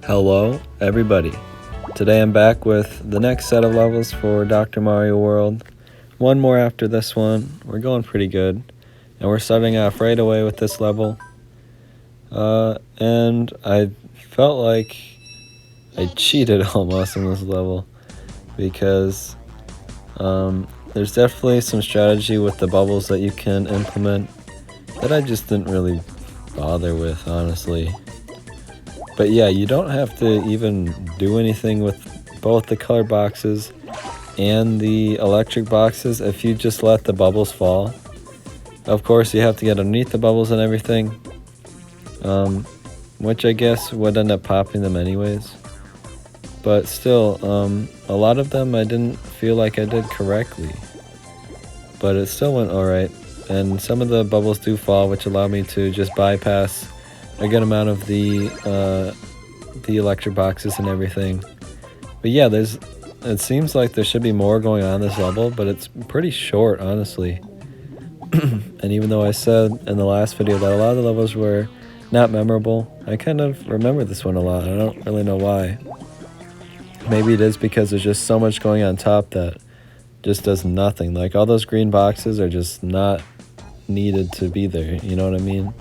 Hello, everybody. Today I'm back with the next set of levels for Dr. Mario World. One more after this one. We're going pretty good. And we're starting off right away with this level. And I felt like I cheated almost in this level because there's definitely some strategy with the bubbles that you can implement that I just didn't really bother with, honestly. But yeah, you don't have to even do anything with both the color boxes and the electric boxes if you just let the bubbles fall. Of course, you have to get underneath the bubbles and everything, which I guess would end up popping them anyways. But still, a lot of them I didn't feel like I did correctly. But it still went alright, and some of the bubbles do fall, which allowed me to just bypass a good amount of the electric boxes and everything. But yeah, it seems like there should be more going on this level, but it's pretty short, honestly. And even though I said in the last video that a lot of the levels were not memorable, I kind of remember this one a lot. I don't really know why. Maybe it is because there's just so much going on top that just does nothing. Like, all those green boxes are just not needed to be there, you know what I mean?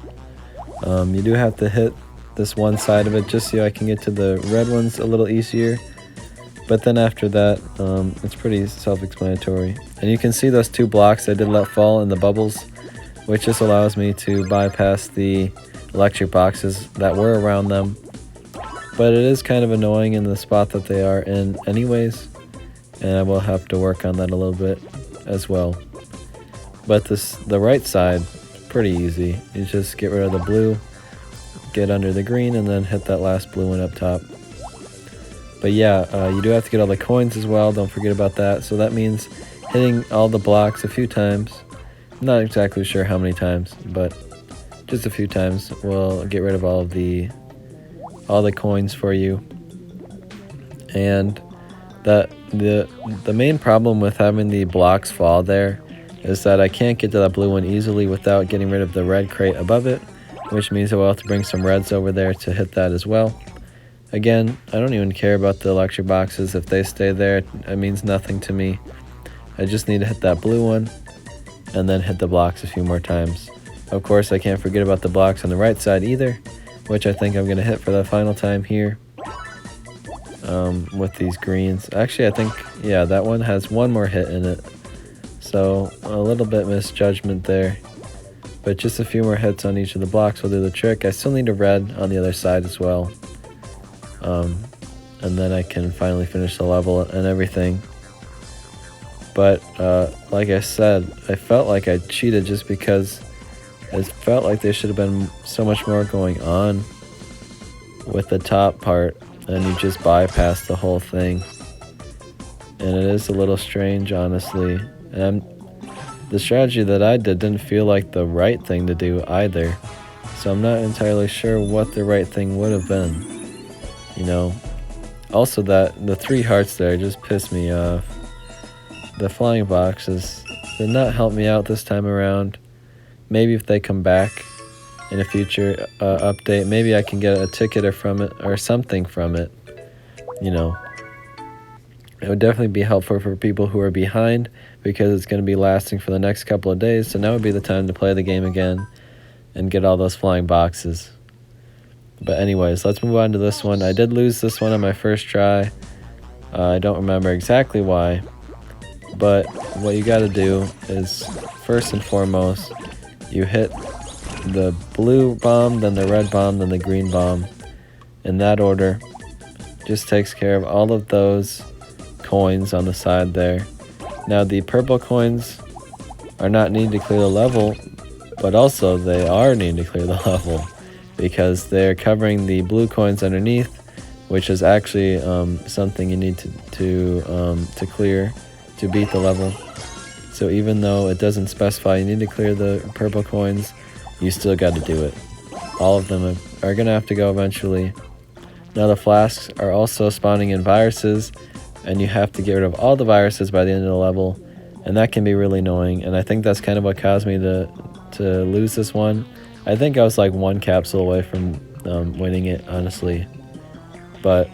You do have to hit this one side of it just so I can get to the red ones a little easier. But then after that, it's pretty self-explanatory. And you can see those two blocks I did let fall in the bubbles, which just allows me to bypass the electric boxes that were around them. But it is kind of annoying in the spot that they are in anyways, and I will have to work on that a little bit as well. But the right side, pretty easy. You just get rid of the blue, get under the green, and then hit that last blue one up top. But yeah, you do have to get all the coins as well, don't forget about that. So that means hitting all the blocks a few times. I'm not exactly sure how many times, but just a few times will get rid of all the coins for you. And the main problem with having the blocks fall there is that I can't get to that blue one easily without getting rid of the red crate above it, which means I will have to bring some reds over there to hit that as well. Again, I don't even care about the electric boxes. If they stay there, it means nothing to me. I just need to hit that blue one and then hit the blocks a few more times. Of course, I can't forget about the blocks on the right side either, which I think I'm going to hit for the final time here with these greens. Actually, I think, yeah, that one has one more hit in it. So a little bit misjudgment there. But just a few more hits on each of the blocks will do the trick. I still need a red on the other side as well. And then I can finally finish the level and everything. But like I said, I felt like I cheated just because it felt like there should have been so much more going on with the top part, and you just bypassed the whole thing. And it is a little strange, honestly. And the strategy that I did didn't feel like the right thing to do either. So I'm not entirely sure what the right thing would have been. You know, also that the 3 hearts there just pissed me off. The flying boxes did not help me out this time around. Maybe if they come back in a future update, maybe I can get a ticket from it or something from it. You know, it would definitely be helpful for people who are behind because it's going to be lasting for the next couple of days. So now would be the time to play the game again and get all those flying boxes. But anyways, let's move on to this one. I did lose this one on my first try. I don't remember exactly why. But what you got to do is, first and foremost, you hit the blue bomb, then the red bomb, then the green bomb. In that order. Just takes care of all of those coins on the side there. Now the purple coins are not needed to clear the level, but also they are needed to clear the level, because they're covering the blue coins underneath, which is actually something you need to clear to beat the level. So even though it doesn't specify you need to clear the purple coins, you still got to do it. All of them are going to have to go eventually. Now the flasks are also spawning in viruses, and you have to get rid of all the viruses by the end of the level, and that can be really annoying, and I think that's kind of what caused me to lose this one. I think I was like one capsule away from winning it, honestly. but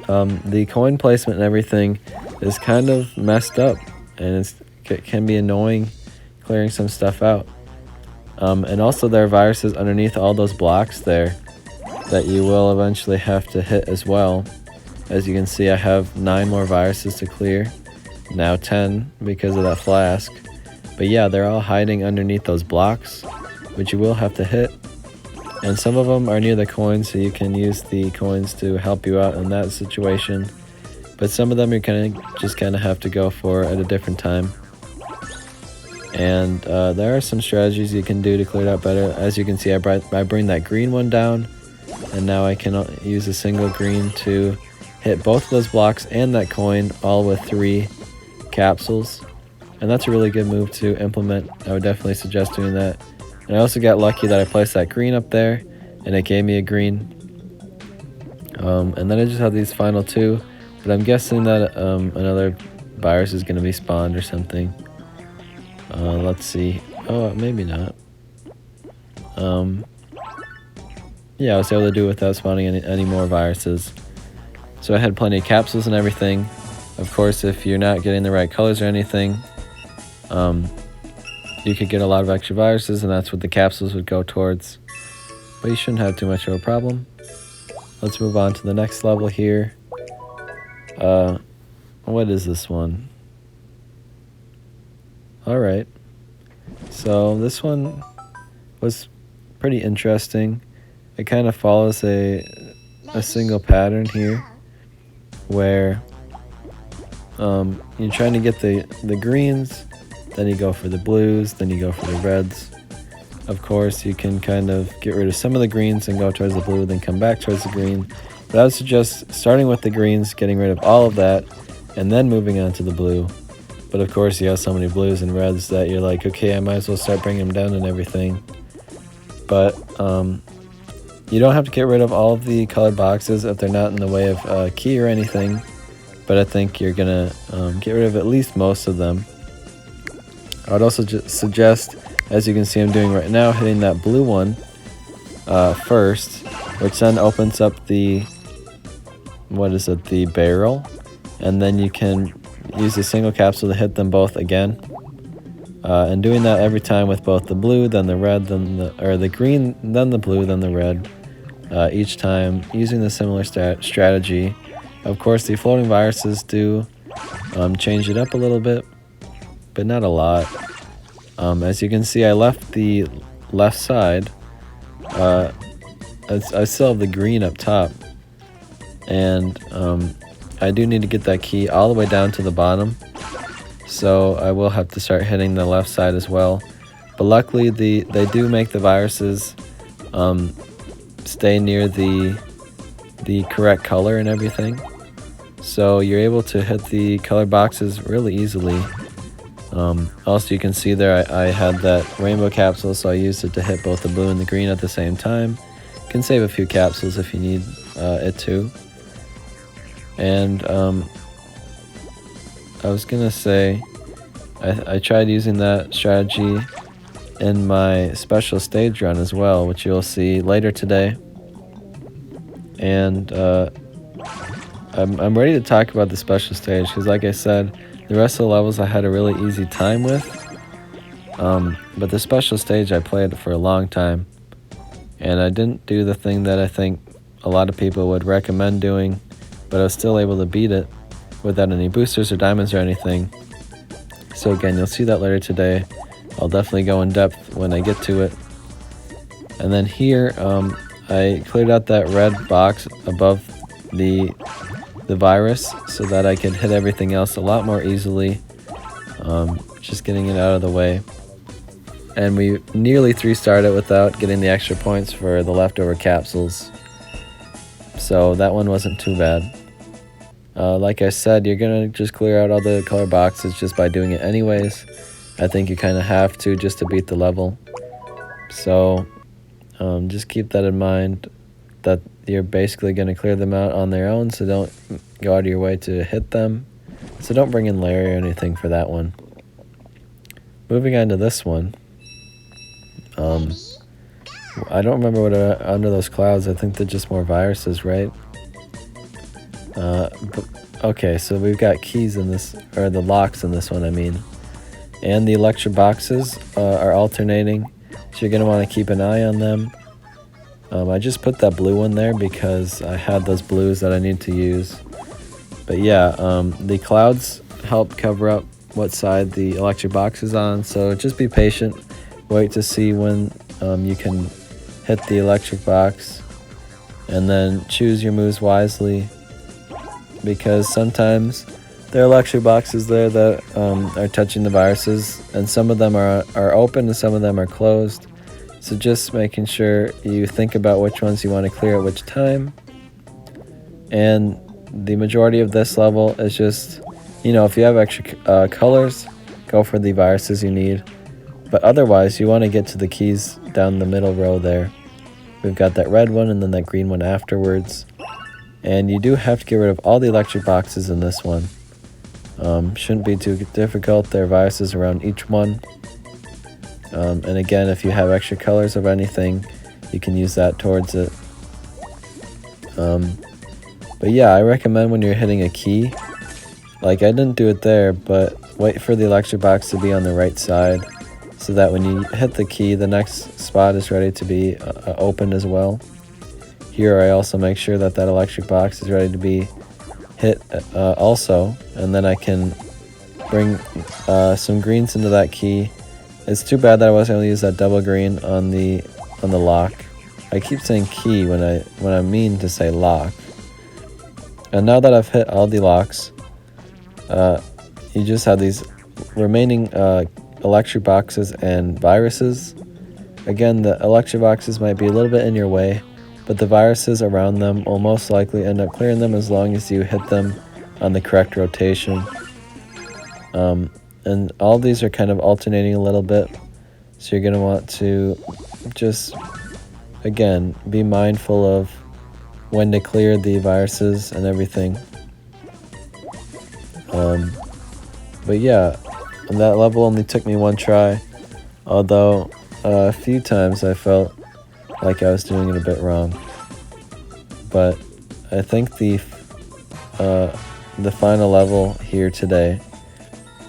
the coin placement and everything is kind of messed up, and it can be annoying clearing some stuff out. And also there are viruses underneath all those blocks there that you will eventually have to hit as well. As you can see, I have 9 more viruses to clear, now 10 because of that flask. But yeah, they're all hiding underneath those blocks, which you will have to hit. And some of them are near the coins, so you can use the coins to help you out in that situation. But some of them you're just kind of have to go for at a different time. And there are some strategies you can do to clear it out better. As you can see, I bring that green one down, and now I can use a single green to hit both of those blocks and that coin, all with 3 capsules. And that's a really good move to implement. I would definitely suggest doing that. And I also got lucky that I placed that green up there, and it gave me a green. And then I just have these final 2, but I'm guessing that another virus is going to be spawned or something. Let's see. Oh, maybe not. Yeah, I was able to do it without spawning any more viruses. So I had plenty of capsules and everything. Of course, if you're not getting the right colors or anything, you could get a lot of extra viruses, and that's what the capsules would go towards. But you shouldn't have too much of a problem. Let's move on to the next level here. What is this one? Alright. So this one was pretty interesting. It kind of follows a single pattern here, where you're trying to get the greens, then you go for the blues, then you go for the reds. Of course, you can kind of get rid of some of the greens and go towards the blue, then come back towards the green. But I would suggest starting with the greens, getting rid of all of that, and then moving on to the blue. But of course, you have so many blues and reds that you're like, okay, I might as well start bringing them down and everything. But you don't have to get rid of all of the colored boxes if they're not in the way of a key or anything. But I think you're going to get rid of at least most of them. I would also suggest, as you can see I'm doing right now, hitting that blue one first, which then opens up the barrel, and then you can use a single capsule to hit them both again. And doing that every time with both the blue, then the red, then the green, then the blue, then the red, each time using the similar strategy. Of course, the floating viruses do change it up a little bit, but not a lot. As you can see, I left the left side. I still have the green up top, and I do need to get that key all the way down to the bottom, so I will have to start hitting the left side as well. But luckily, they do make the viruses stay near the correct color and everything, so you're able to hit the color boxes really easily. Also, you can see there I had that rainbow capsule, so I used it to hit both the blue and the green at the same time. You can save a few capsules if you need it to. And I was gonna say, I tried using that strategy in my special stage run as well, which you'll see later today. And I'm ready to talk about the special stage, because like I said, the rest of the levels I had a really easy time with, but the special stage I played for a long time, and I didn't do the thing that I think a lot of people would recommend doing, but I was still able to beat it without any boosters or diamonds or anything. So again, you'll see that later today. I'll definitely go in depth when I get to it. And then here, I cleared out that red box above the virus so that I could hit everything else a lot more easily, just getting it out of the way. And we nearly 3-starred it without getting the extra points for the leftover capsules, so that one wasn't too bad. Like I said, you're gonna just clear out all the color boxes just by doing it anyways. I think you kind of have to, just to beat the level. So just keep that in mind, that you're basically going to clear them out on their own, so don't go out of your way to hit them. So don't bring in Larry or anything for that one. Moving on to this one. I don't remember what are under those clouds. I think they're just more viruses, right? Okay, so we've got keys in this, or the locks in this one, I mean. And the electric boxes are alternating, so you're going to want to keep an eye on them. I just put that blue one there because I had those blues that I need to use. But yeah, the clouds help cover up what side the electric box is on, so just be patient. Wait to see when you can hit the electric box, and then choose your moves wisely, because sometimes there are electric boxes there that are touching the viruses, and some of them are open and some of them are closed. So just making sure you think about which ones you want to clear at which time. And the majority of this level is just, if you have extra colors, go for the viruses you need. But otherwise, you want to get to the keys down the middle row there. We've got that red one and then that green one afterwards. And you do have to get rid of all the electric boxes in this one. Shouldn't be too difficult. There are viruses around each one. And again, if you have extra colors of anything, you can use that towards it. But yeah, I recommend when you're hitting a key, like I didn't do it there, but wait for the electric box to be on the right side, so that when you hit the key, the next spot is ready to be opened as well. Here I also make sure that that electric box is ready to be hit also, and then I can bring some greens into that key. It's too bad that I wasn't able to use that double green on the lock. I keep saying key when I mean to say lock. And now that I've hit all the locks, you just have these remaining electric boxes and viruses. Again, the electric boxes might be a little bit in your way, but the viruses around them will most likely end up clearing them as long as you hit them on the correct rotation. And all these are kind of alternating a little bit, so you're going to want to just, again, be mindful of when to clear the viruses and everything. But yeah, that level only took me one try, although a few times I felt like I was doing it a bit wrong. But I think the final level here today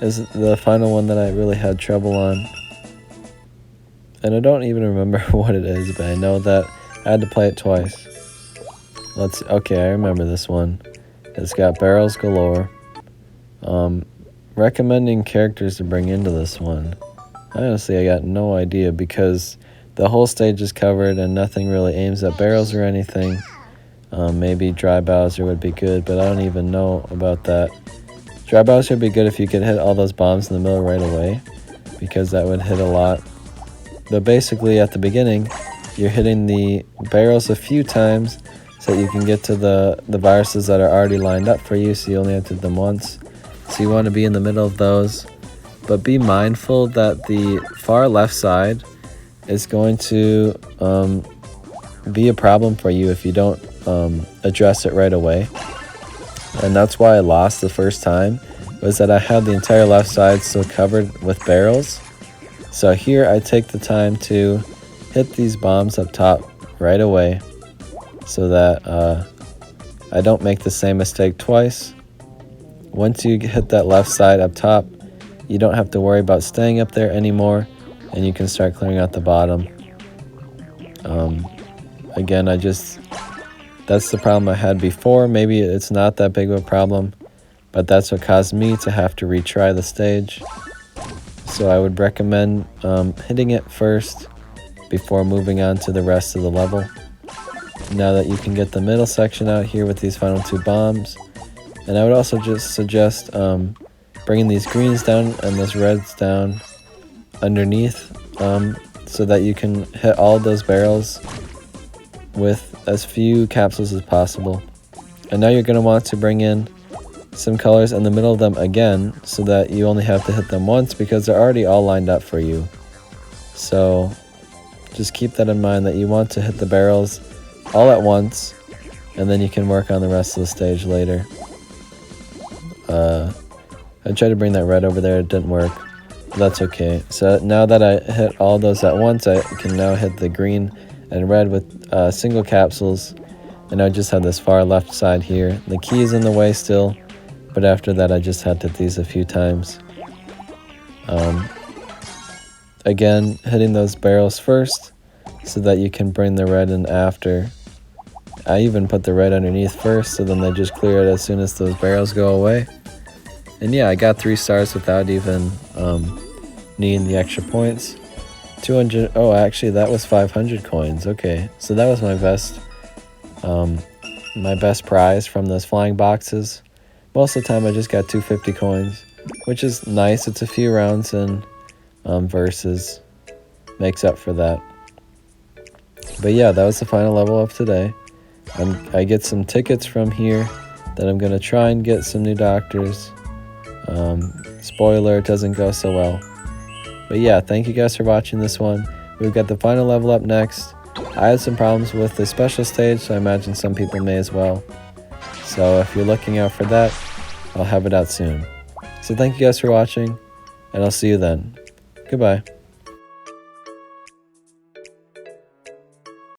is the final one that I really had trouble on. And I don't even remember what it is, but I know that I had to play it twice. Okay, I remember this one. It's got barrels galore. Recommending characters to bring into this one. Honestly, I got no idea, because the whole stage is covered and nothing really aims at barrels or anything. Maybe Dry Bowser would be good, but I don't even know about that. Dry Bowser would be good if you could hit all those bombs in the middle right away, because that would hit a lot. But basically, at the beginning, you're hitting the barrels a few times so that you can get to the viruses that are already lined up for you, so you only have to hit them once. So you want to be in the middle of those. But be mindful that the far left side is going to be a problem for you if you don't address it right away. And that's why I lost the first time, was that I had the entire left side still covered with barrels. So here I take the time to hit these bombs up top right away, so that I don't make the same mistake twice. Once you hit that left side up top, you don't have to worry about staying up there anymore, and you can start clearing out the bottom. Again, that's the problem I had before. Maybe it's not that big of a problem, but that's what caused me to have to retry the stage. So I would recommend hitting it first before moving on to the rest of the level. Now that you can get the middle section out here with these final two bombs. And I would also just suggest bringing these greens down and those reds down underneath, so that you can hit all those barrels with as few capsules as possible. And now you're going to want to bring in some colors in the middle of them again, so that you only have to hit them once, because they're already all lined up for you. So just keep that in mind, that you want to hit the barrels all at once, and then you can work on the rest of the stage later. I tried to bring that red over there, it didn't work, but that's okay. So now that I hit all those at once, I can now hit the green and red with single capsules. And I just had this far left side here. The key is in the way still, but after that I just had to hit these a few times. Again, hitting those barrels first so that you can bring the red in after. I even put the red underneath first, so then they just clear it as soon as those barrels go away. And yeah, I got 3 stars without even needing the extra points. 200, oh actually that was 500 coins, okay. So that was my best prize from those flying boxes. Most of the time I just got 250 coins, which is nice. It's a few rounds and versus makes up for that. But yeah, that was the final level of today. I get some tickets from here that I'm gonna try and get some new doctors. Spoiler, it doesn't go so well. But yeah, thank you guys for watching this one. We've got the final level up next. I had some problems with the special stage, so I imagine some people may as well. So if you're looking out for that, I'll have it out soon. So thank you guys for watching, and I'll see you then. Goodbye.